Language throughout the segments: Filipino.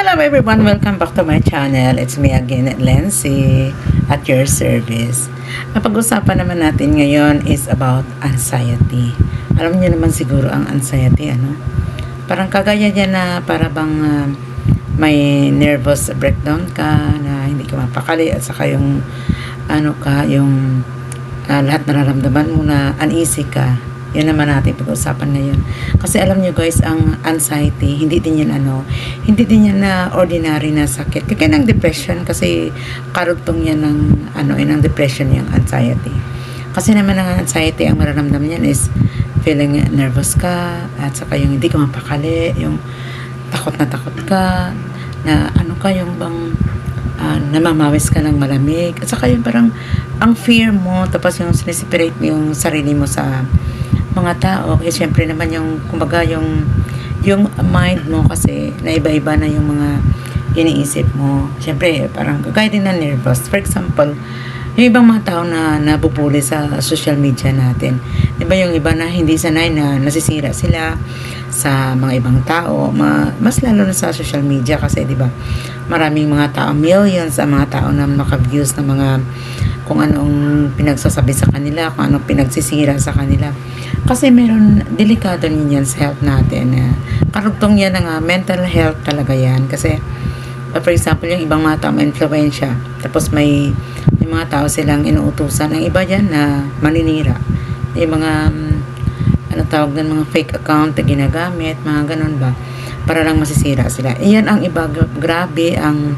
Hello everyone, welcome back to my channel. It's me again, Lency, at your service. Ang pag-usapan naman natin ngayon is about anxiety. Alam niyo naman siguro ang anxiety, ano? Parang kagaya niya na para bang may nervous breakdown ka, na hindi ka mapakali, at saka yung lahat nararamdaman mo na uneasy ka. Yun naman natin pag-usapan ngayon. Kasi alam nyo guys, ang anxiety, hindi din yan na ordinary na sakit. Kaya ng depression, kasi karugtong yan ng depression yung anxiety. Kasi naman ang anxiety, ang mararamdaman yan is feeling nervous ka, at saka yung hindi ka mapakali, yung takot ka, na yung bang namamawis ka ng malamig, at saka yung parang ang fear mo, tapos yung sineseparate mo yung sarili mo sa mga tao. Kasi syempre naman yung kumbaga yung mind mo, kasi naiba-iba na yung mga iniisip mo. Syempre parang kagaya din na nervous. For example, yung ibang mga tao na nabubuli sa social media natin, diba, yung iba na hindi sanay, na nasisira sila sa mga ibang tao, mas lalo na sa social media, kasi diba maraming mga tao, millions ang mga tao na maka-views ng mga kung anong pinagsasabi sa kanila, kung anong pinagsisira sa kanila. Kasi meron, delikado din yan sa health natin. Karugtong yan ng mental health talaga yan. Kasi, for example, yung ibang mga tao may influensya, tapos may mga tao silang inuutusan ng iba yan na maninira. Yung mga, tawag ng mga fake account na ginagamit, mga ganun ba, para lang masisira sila. Iyan ang iba, grabe ang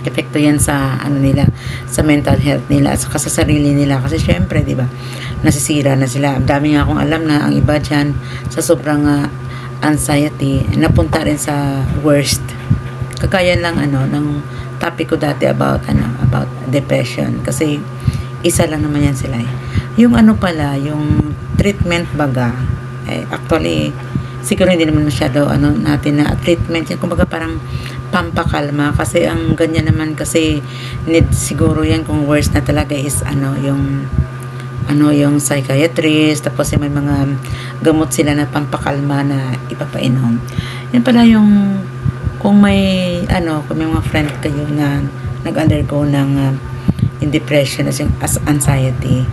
epekto yan sa nila, sa mental health nila, at saka sa sarili nila. Kasi syempre, di ba, nasisira na sila. Ang dami nga akong alam na ang iba dyan, sa sobrang anxiety, napunta rin sa worst. Kagaya lang ng topic ko dati about depression. Kasi isa lang naman yan sila. Yung yung treatment baga, actually, siguro hindi naman masyado natin na treatment yan. Kumbaga parang pampakalma, kasi ang ganyan naman, kasi need siguro yan kung worst na talaga is yung psychiatrist, tapos may mga gamot sila na pampakalma na ipapainom. Yan pala yung kung may mga friend kayo na nag-undergo ng depression as anxiety,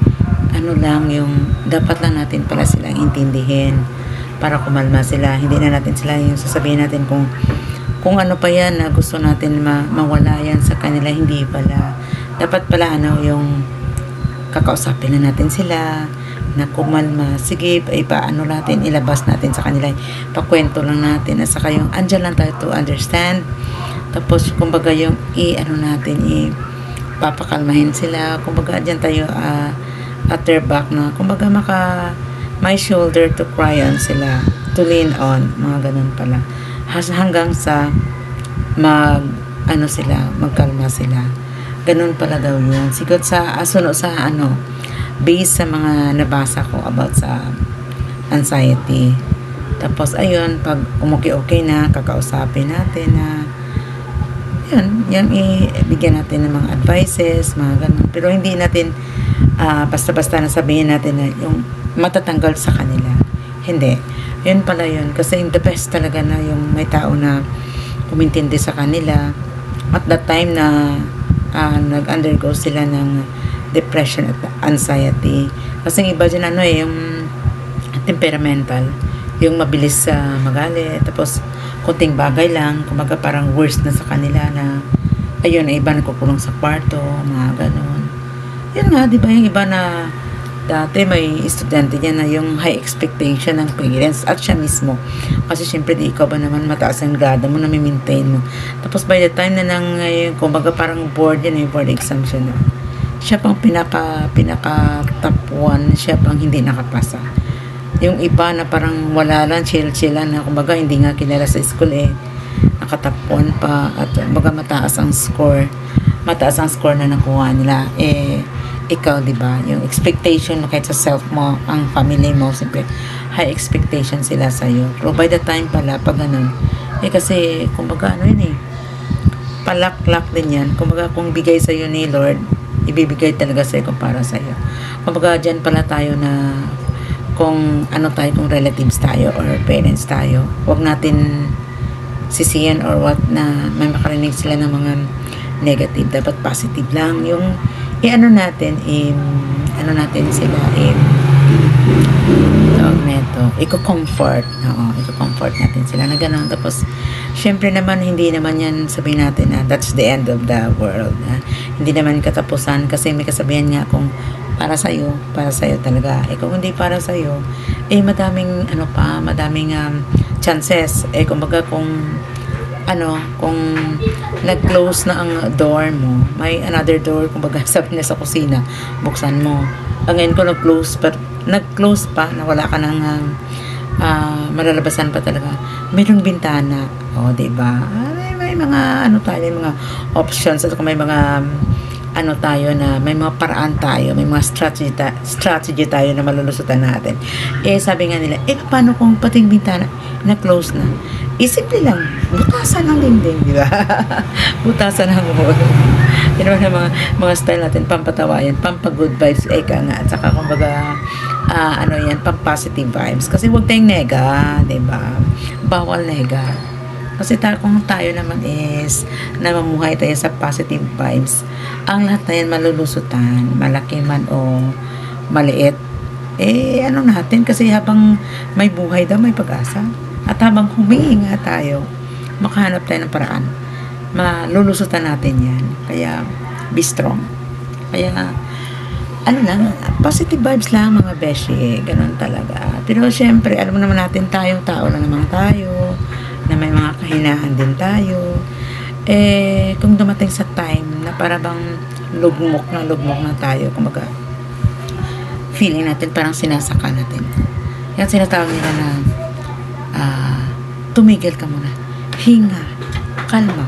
yung dapat lang natin pala silang intindihin para kumalma sila. Hindi na natin sila yung sasabihin natin kung ano pa yan na gusto natin mawala yan sa kanila. Hindi pala. Dapat pala yung kakausapin na natin sila na kumalma. Sige, natin, ilabas natin sa kanila. Pakwento lang natin. At saka yung andyan lang tayo to understand. Tapos, kumbaga yung papakalmahin sila. Kumbaga, andyan tayo at their back na. Kumbaga, my shoulder to cry on sila. To lean on. Mga ganun pala. Hanggang sa magkalma sila. Ganun pala daw yun. Siguro based sa mga nabasa ko about sa anxiety. Tapos ayun, pag okay na, kakausapin natin na yung ibigyan natin ng mga advices, mga ganun. Pero hindi natin basta-basta na sabihin natin na yung matatanggal sa kanila. Hindi. Yun pala yun. Kasi the best talaga na yung may tao na kumintindi sa kanila at that time na nag-undergo sila ng depression at anxiety. Kasi iba dyan yung temperamental, yung mabilis magalit, tapos kunting bagay lang, kumaga parang worst na sa kanila na ayun, iba nagkukulong sa kwarto, mga ganon. Yun nga, di ba, yung iba na dati may estudyante niya na yung high expectation ng parents at siya mismo. Kasi syempre di ikaw ba naman mataas ang grado mo na maintain mo. Tapos by the time na kumbaga parang board yan, board exam siya na. Siya pang pinaka top 1, siya pang hindi nakapasa. Yung iba na parang wala lang, chill-chillan na, kumbaga hindi nga kilala sa school nakatop 1 pa, at kumbaga mataas ang score na nakuha nila. Ikaw, di ba, yung expectation mo kahit sa self mo, ang family mo, siyempre high expectation sila sa iyo. Pero by the time pala, pag ganun, kasi kumbaga palak-lak din yan. Kumbaga kung bigay sa iyo ni Lord, ibibigay talaga sa iyo kung para sa iyo. Kumbaga dyan pala tayo na kung kung relatives tayo or parents tayo, wag natin sisiyan or what na may makarinig sila ng mga negative. Dapat positive lang yung ano natin, ano natin sila, tawag neto, i-comfort. Oo, i-comfort natin sila na gano'n. Tapos, syempre naman, hindi naman yan sabihin natin na that's the end of the world. Hindi naman katapusan kasi may kasabihan nga kung para sa'yo talaga. Kung hindi para sa'yo, madaming, madaming chances. Kumbaga kung kung nag-close na ang door mo, may another door, kumbaga sabi na sa kusina, buksan mo. Ngayon ko nag-close pa, na wala ka ng malalabasan pa talaga. Mayroong bintana. O, diba? May mga, tayo, mga options, at kung may mga, tayo na, may mga paraan tayo, may mga strategy tayo na malulusutan natin. Sabi nga nila, paano kung pating bintana, na-close na? Simple lang, butasan ng dingding, di ba? Butasan ng wall. Yun naman mga style natin, pampatawa yan, pampa-good vibes, ka nga. At saka, kumbaga, pamp-positive vibes. Kasi huwag tayong nega, di ba? Bawal nega. Kasi kung tayo naman is namamuhay tayo sa positive vibes, ang lahat na yan malulusutan, malaki man o maliit. Natin, kasi habang may buhay daw, may pag-asa. At habang humihinga tayo, makahanap tayo ng paraan. Malulusutan natin yan. Kaya, be strong. Kaya, positive vibes lang mga beshi. Ganun talaga. Pero syempre, alam mo naman natin tayo, tao lang naman tayo, na may mga kahinaan din tayo. Kung dumating sa time na para bang lugmok na tayo, kumbaga, feeling natin parang sinasaka natin. Yan sinatawag nila na tumigil ka muna, hinga, kalma.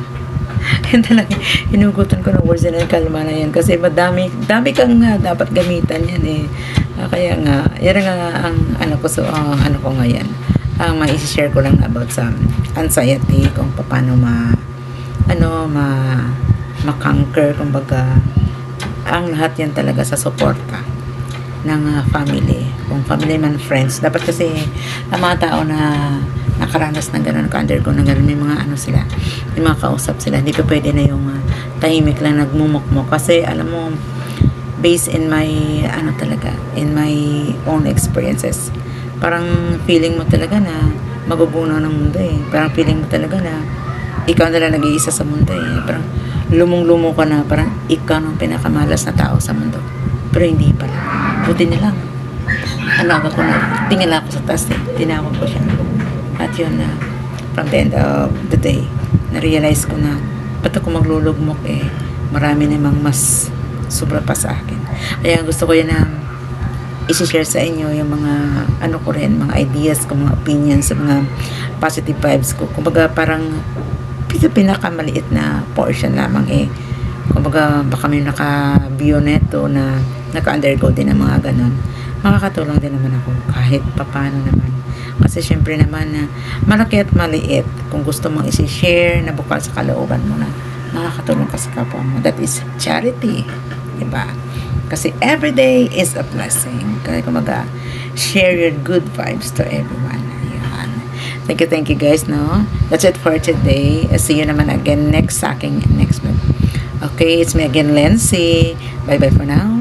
Yan talaga, hinugutan ko ng words na kalma na yan kasi dami kang dapat gamitan yan kaya nga, yan nga ang ko ngayon, ang ma-share ko lang about sa anxiety, kung paano ma-conquer, kumbaga ang lahat yan talaga sa suporta ng family, kung family man, friends. Dapat kasi ang mga tao na nakaranas ng gano'n, naka-undergo ng gano'n, may mga sila, may mga kausap sila, hindi pa pwede na yung tahimik lang nagmumukmok, kasi alam mo, based in my in my own experiences, parang feeling mo talaga na magugunaw ng mundo parang feeling mo talaga na ikaw na lang nag-iisa sa mundo parang lumong-lumo ka na, parang ikaw ang pinakamalas na tao sa mundo, pero hindi pala. Buti na lang, tingala ako sa taas, tinawag ko siya. At yun from the end of the day, na-realize ko na, ba't ako maglulugmok marami namang mas sobra pa sa akin. Kaya gusto ko yan na i-share sa inyo yung mga, ko rin, mga ideas ko, mga opinions, mga positive vibes ko. Kumbaga parang, pinakamaliit na portion lamang kumbaga baka may naka-view neto na naka-undergo din ng mga ganon, makakatulong din naman ako kahit papano naman. Kasi syempre naman malaki at maliit, kung gusto mong isi-share na bukal sa kalooban mo na makakatulong ka sa kapwa mo, that is charity, diba? Kasi every day is a blessing. Kaya kumbaga, share your good vibes to everyone. Ayan. Thank you guys, no? That's it for today. See you naman again next month. Okay, it's me again, Lency. Bye-bye for now.